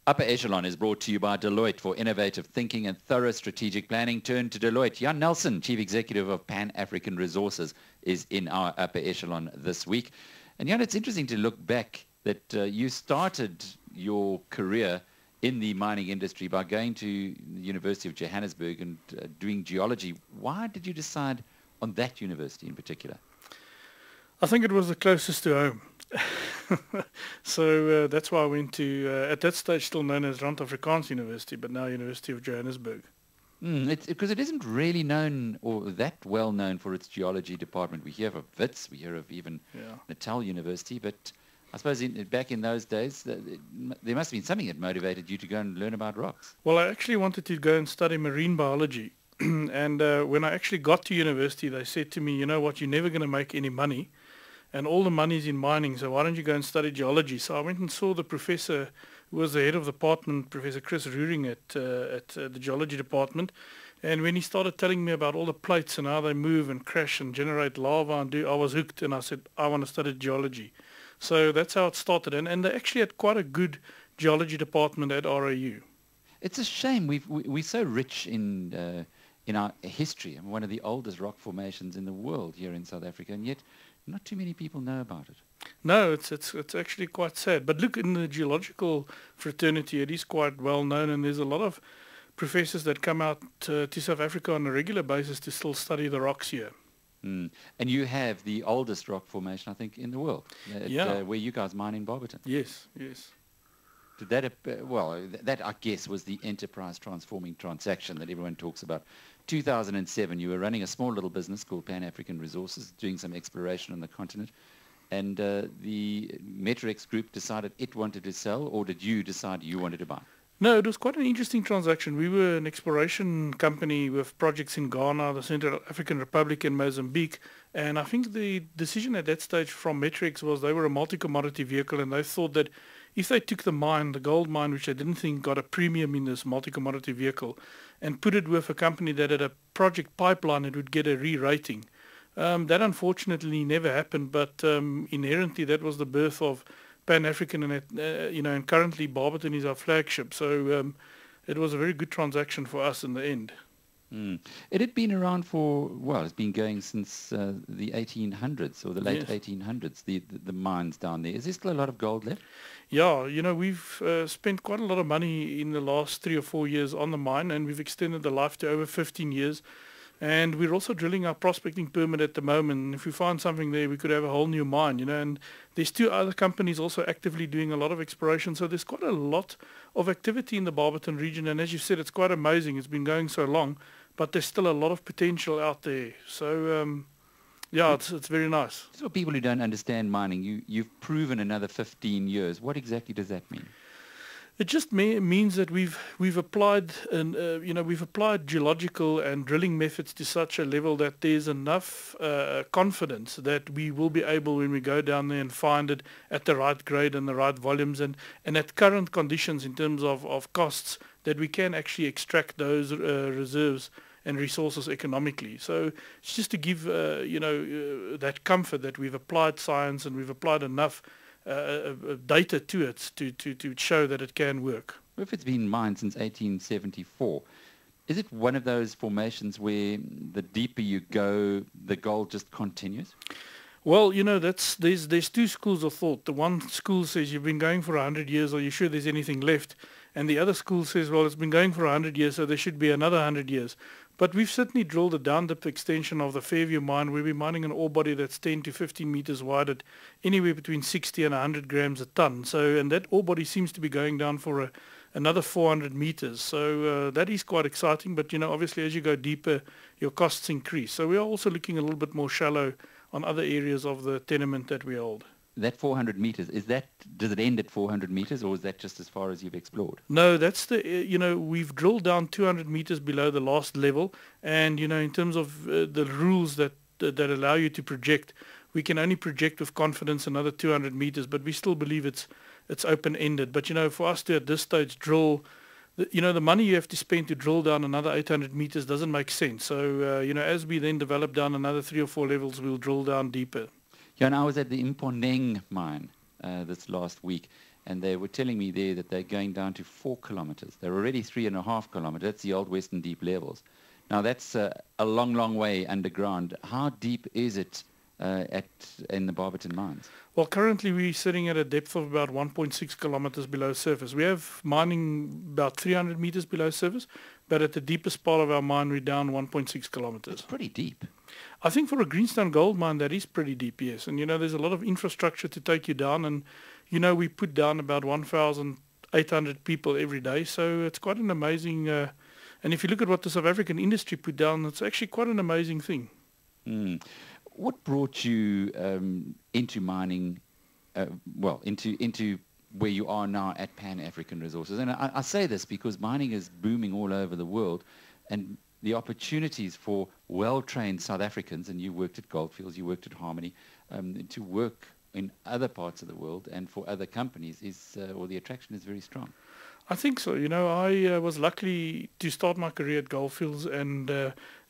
Upper Echelon is brought to you by Deloitte for innovative thinking and thorough strategic planning. Turn to Deloitte. Jan Nelson, Chief Executive of Pan-African Resources, is in our Upper Echelon this week. And Jan, it's interesting to look back that you started your career in the mining industry by going to the University of Johannesburg and doing geology. Why did you decide on that university in particular? I think it was the closest to home. So that's why I went to, at that stage still known as Rand Afrikaans University, but now University of Johannesburg. Because it isn't really known or that well known for its geology department. We hear of WITS, we hear of even Natal University, but I suppose back in those days, there must have been something that motivated you to go and learn about rocks. Well, I actually wanted to go and study marine biology. And when I actually got to university, they said to me, you know what, you're never going to make any money. And all the money's in mining, so why don't you go and study geology? So I went and saw the professor who was the head of the department, Professor Chris Ruring at the geology department. And when he started telling me about all the plates and how they move and crash and generate lava and I was hooked, and I said, I want to study geology. So that's how it started. And they actually had quite a good geology department at RAU. It's a shame. We're so rich in our history. I mean, one of the oldest rock formations in the world here in South Africa, and yet not too many people know about it. No, it's actually quite sad. But look, in the geological fraternity, it is quite well known, and there's a lot of professors that come out to South Africa on a regular basis to still study the rocks here. And you have the oldest rock formation, I think, in the world, where you guys mine in Barberton. Yes, yes. Did that, that I guess was the enterprise transforming transaction that everyone talks about. 2007, you were running a small little business called Pan-African Resources, doing some exploration on the continent, and the Metrex group decided it wanted to sell, or did you decide you wanted to buy? No, it was quite an interesting transaction. We were an exploration company with projects in Ghana, the Central African Republic, and Mozambique. And I think the decision at that stage from Metrex was they were a multi-commodity vehicle, and they thought that if they took the mine, the gold mine, which they didn't think got a premium in this multi-commodity vehicle, and put it with a company that had a project pipeline, it would get a re-rating. That unfortunately never happened, but inherently that was the birth of Pan-African, and and currently Barberton is our flagship. So it was a very good transaction for us in the end. It had been around for, well, it's been going since the 1800s or the late 1800s, the mines down there. Is there still a lot of gold left? Yeah, we've spent quite a lot of money in the last 3 or 4 years on the mine, and we've extended the life to over 15 years. And we're also drilling our prospecting permit at the moment. And if we find something there, we could have a whole new mine, and there's 2 other companies also actively doing a lot of exploration. So there's quite a lot of activity in the Barberton region. And as you said, it's quite amazing. It's been going so long, but there's still a lot of potential out there. So, it's very nice. So for people who don't understand mining, you've proven another 15 years. What exactly does that mean? It just means that we've applied we've applied geological and drilling methods to such a level that there's enough confidence that we will be able, when we go down there and find it at the right grade and the right volumes and at current conditions in terms of costs, that we can actually extract those reserves and resources economically. So it's just to give that comfort that we've applied science and we've applied enough data to it to show that it can work. If it's been mined since 1874, is it one of those formations where the deeper you go, the gold just continues? Well, there's 2 schools of thought. The one school says you've been going for 100 years, are you sure there's anything left? And the other school says, well, it's been going for 100 years, so there should be another 100 years. But we've certainly drilled a down-dip extension of the Fairview mine, where we're mining an ore body that's 10 to 15 meters wide at anywhere between 60 and 100 grams a ton. So, and that ore body seems to be going down for another 400 meters. So that is quite exciting. But, obviously as you go deeper, your costs increase. So we are also looking a little bit more shallow on other areas of the tenement that we hold. That 400 meters, does it end at 400 meters, or is that just as far as you've explored? No, that's we've drilled down 200 meters below the last level, and in terms of the rules that allow you to project, we can only project with confidence another 200 meters, but we still believe it's open-ended. But for us to at this stage drill, the money you have to spend to drill down another 800 meters doesn't make sense. So as we then develop down another 3 or 4 levels, we'll drill down deeper. Yeah, and I was at the Imponeng mine this last week, and they were telling me there that they're going down to 4 kilometers. They're already 3.5 kilometers. That's the old Western Deep levels. Now that's a long, long way underground. How deep is it in the Barberton mines? Well, currently we're sitting at a depth of about 1.6 kilometers below surface. We have mining about 300 meters below surface, but at the deepest part of our mine we're down 1.6 kilometers. It's pretty deep. I think for a greenstone gold mine that is pretty deep, yes. And there's a lot of infrastructure to take you down, and we put down about 1,800 people every day, so it's quite an amazing, and if you look at what the South African industry put down, it's actually quite an amazing thing. Mm. What brought you into mining, into where you are now at Pan African Resources? And I say this because mining is booming all over the world, and the opportunities for well-trained South Africans, and you worked at Goldfields, you worked at Harmony, to work in other parts of the world and for other companies the attraction is very strong. I think so. I was lucky to start my career at Goldfields, and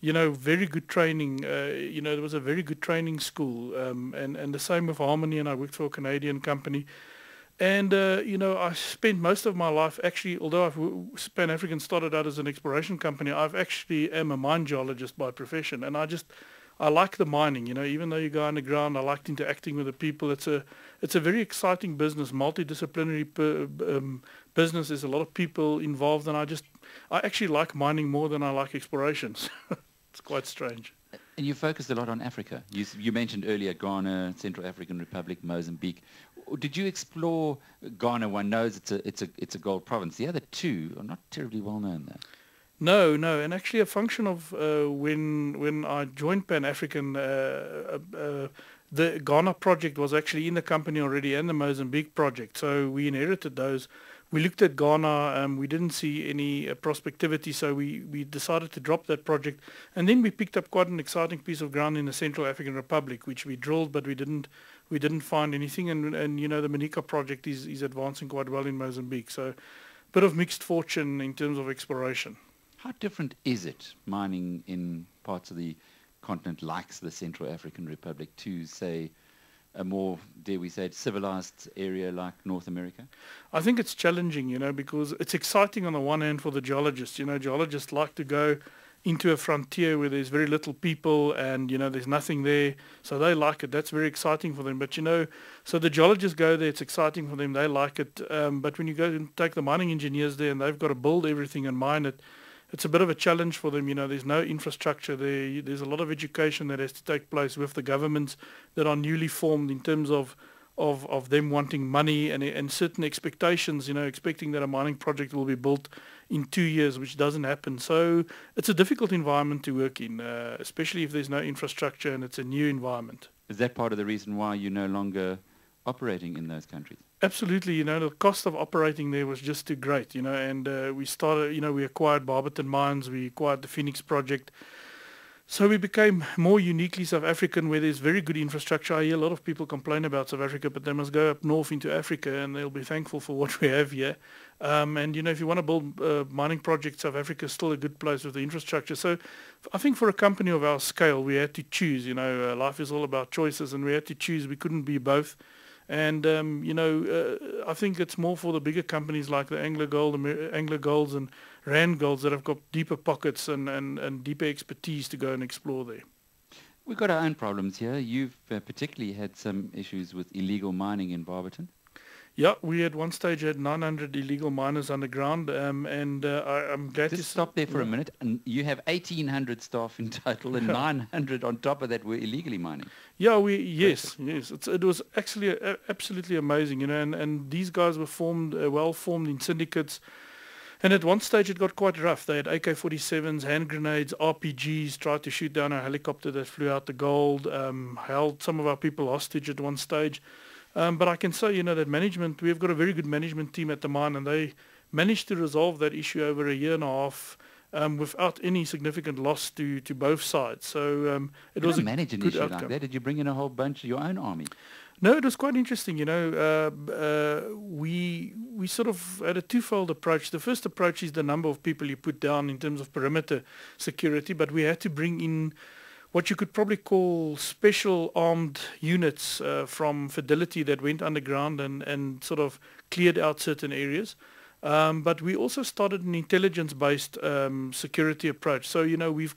very good training. There was a very good training school, and the same with Harmony. And I worked for a Canadian company, and I spent most of my life actually. Although Pan African started out as an exploration company, I've actually am a mine geologist by profession, and I like the mining. Even though you go underground, I liked interacting with the people. It's a very exciting business, multidisciplinary business. There's a lot of people involved, and I actually like mining more than I like explorations. It's quite strange. And you focused a lot on Africa. You mentioned earlier Ghana, Central African Republic, Mozambique. Did you explore Ghana? One knows it's a gold province. The other two are not terribly well known though. No, and actually a function of when I joined Pan African, the Ghana project was actually in the company already, and the Mozambique project. So we inherited those. We looked at Ghana, we didn't see any prospectivity, so we decided to drop that project. And then we picked up quite an exciting piece of ground in the Central African Republic, which we drilled, but we didn't find anything. And the Manica project is advancing quite well in Mozambique. So a bit of mixed fortune in terms of exploration. How different is it mining in parts of the continent like the Central African Republic to, say, a more, dare we say it, civilized area like North America? I think it's challenging, because it's exciting on the one hand for the geologists. Geologists like to go into a frontier where there's very little people and, there's nothing there. So they like it. That's very exciting for them. But, so the geologists go there. It's exciting for them. They like it. But when you go and take the mining engineers there and they've got to build everything and mine it, it's a bit of a challenge for them. There's no infrastructure there. There's a lot of education that has to take place with the governments that are newly formed in terms of them wanting money and certain expectations, expecting that a mining project will be built in 2 years, which doesn't happen. So it's a difficult environment to work in, especially if there's no infrastructure and it's a new environment. Is that part of the reason why you're no longer operating in those countries? Absolutely. The cost of operating there was just too great, and we started, we acquired Barberton Mines, we acquired the Phoenix project. So we became more uniquely South African, where there's very good infrastructure. I hear a lot of people complain about South Africa, but they must go up north into Africa and they'll be thankful for what we have here. And, if you want to build mining projects, South Africa is still a good place with the infrastructure. So I think for a company of our scale, we had to choose. Life is all about choices, and we had to choose. We couldn't be both. And, I think it's more for the bigger companies like the AngloGolds and Randgolds that have got deeper pockets and deeper expertise to go and explore there. We've got our own problems here. You've particularly had some issues with illegal mining in Barberton. Yeah, we at one stage had 900 illegal miners underground, and I'm glad to stop there for a minute. And you have 1,800 staff in total, and 900 on top of that were illegally mining. Yeah, yes. It was actually absolutely amazing, and these guys were well formed in syndicates. And at one stage it got quite rough. They had AK-47s, hand grenades, RPGs, tried to shoot down a helicopter that flew out the gold, held some of our people hostage at one stage. But I can say, that management, we've got a very good management team at the mine, and they managed to resolve that issue over a year and a half without any significant loss to both sides. So it was a manage an good issue outcome. like that. Did you bring in a whole bunch of your own army? No, it was quite interesting. We sort of had a twofold approach. The first approach is the number of people you put down in terms of perimeter security, but we had to bring in what you could probably call special armed units from Fidelity that went underground and sort of cleared out certain areas. But we also started an intelligence-based security approach. So, we've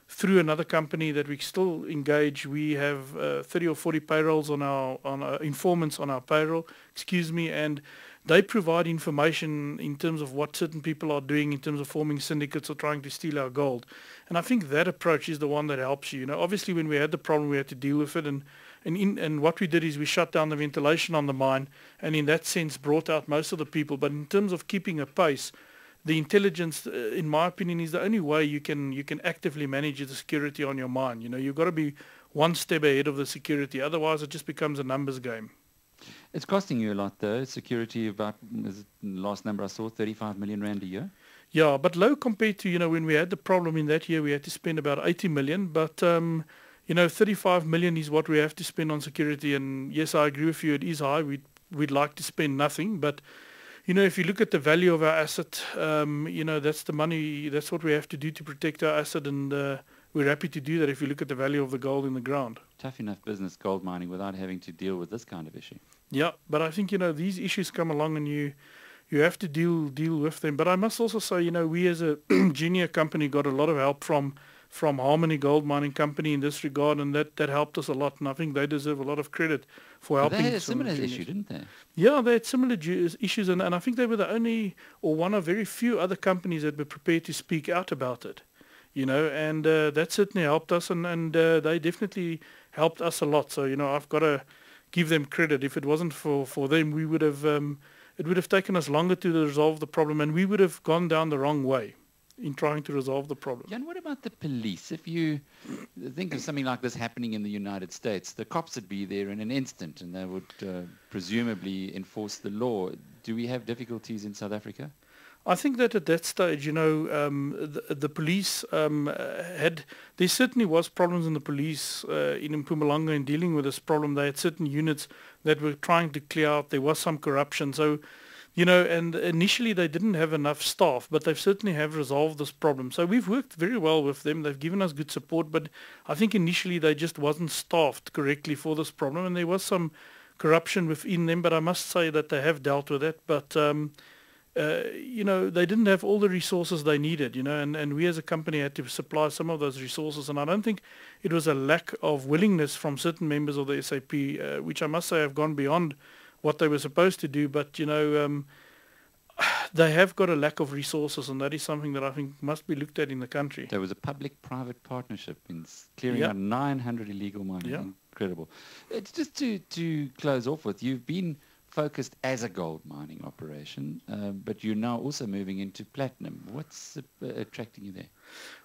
through another company that we still engage, we have 30 or 40 payrolls on our informants on our payroll, and they provide information in terms of what certain people are doing in terms of forming syndicates or trying to steal our gold. And I think that approach is the one that helps you. Obviously when we had the problem, we had to deal with it, and what we did is we shut down the ventilation on the mine, and in that sense brought out most of the people. But in terms of keeping a pace, the intelligence, in my opinion, is the only way you can actively manage the security on your mine. You've got to be one step ahead of the security. Otherwise, it just becomes a numbers game. It's costing you a lot, though. Security, about, last number I saw, 35 million rand a year. Yeah, but low compared to, when we had the problem in that year, we had to spend about 80 million. But, 35 million is what we have to spend on security. And yes, I agree with you, it is high. We'd like to spend nothing, but if you look at the value of our asset, that's the money, that's what we have to do to protect our asset, and we're happy to do that if you look at the value of the gold in the ground. Tough enough business, gold mining, without having to deal with this kind of issue. Yeah, but I think, these issues come along and you have to deal with them. But I must also say, we as a junior company got a lot of help from Harmony Gold Mining Company in this regard, and that helped us a lot, and I think they deserve a lot of credit for helping. They had a similar issue, didn't they? Yeah, they had similar issues, and I think they were the only or one of very few other companies that were prepared to speak out about it, and that certainly helped us, and they definitely helped us a lot. So, I've got to give them credit. If it wasn't for them, we would have it would have taken us longer to resolve the problem, and we would have gone down the wrong way in trying to resolve the problem. Jan, what about the police? If you think of something like this happening in the United States, the cops would be there in an instant and they would presumably enforce the law. Do we have difficulties in South Africa? I think that at that stage, the police there certainly was problems in the police in Mpumalanga in dealing with this problem. They had certain units that were trying to clear out. There was some corruption. So, and initially they didn't have enough staff, but they certainly have resolved this problem. So we've worked very well with them. They've given us good support, but I think initially they just wasn't staffed correctly for this problem, and there was some corruption within them, but I must say that they have dealt with it. But, they didn't have all the resources they needed, and we as a company had to supply some of those resources, and I don't think it was a lack of willingness from certain members of the SAP, which I must say have gone beyond what they were supposed to do, but they have got a lack of resources, and that is something that I think must be looked at in the country. There was a public-private partnership in clearing out 900 illegal mining. Yeah. Incredible. It's just to close off with, you've been focused as a gold mining operation, but you're now also moving into platinum. What's attracting you there?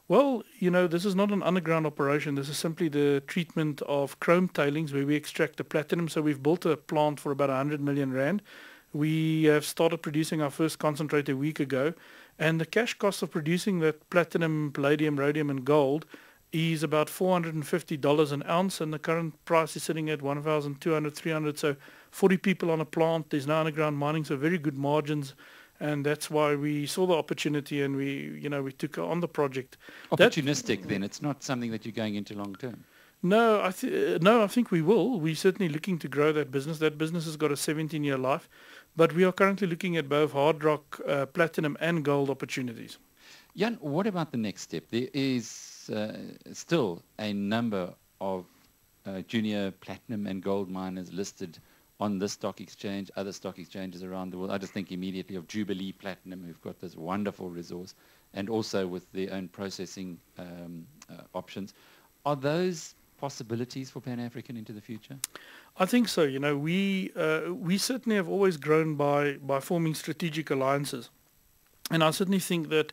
Well, this is not an underground operation. This is simply the treatment of chrome tailings where we extract the platinum. So we've built a plant for about 100 million rand. We have started producing our first concentrate a week ago, and the cash cost of producing that platinum, palladium, rhodium and gold is about $450 an ounce, and the current price is sitting at 1,200, 300. So 40 people on a plant. There's no underground mining, so very good margins. And that's why we saw the opportunity, and we took on the project. Opportunistic, then. It's not something that you're going into long term. No, I think we will. We're certainly looking to grow that business. That business has got a 17-year life, but we are currently looking at both hard rock, platinum, and gold opportunities. Jan, what about the next step? There is still a number of junior platinum and gold miners listed on this stock exchange, other stock exchanges around the world. I just think immediately of Jubilee Platinum, who've got this wonderful resource, and also with their own processing options. Are those possibilities for Pan-African into the future? I think so. We certainly have always grown by forming strategic alliances. And I certainly think that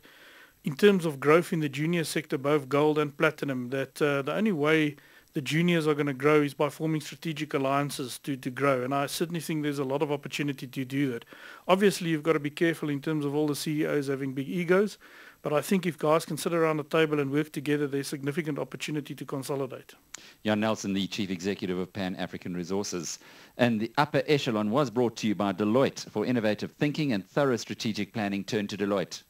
in terms of growth in the junior sector, both gold and platinum, that the only way the juniors are going to grow is by forming strategic alliances to grow. And I certainly think there's a lot of opportunity to do that. Obviously, you've got to be careful in terms of all the CEOs having big egos. But I think if guys can sit around the table and work together, there's significant opportunity to consolidate. Jan Nelson, the Chief Executive of Pan-African Resources. And the upper echelon was brought to you by Deloitte. For innovative thinking and thorough strategic planning, turn to Deloitte.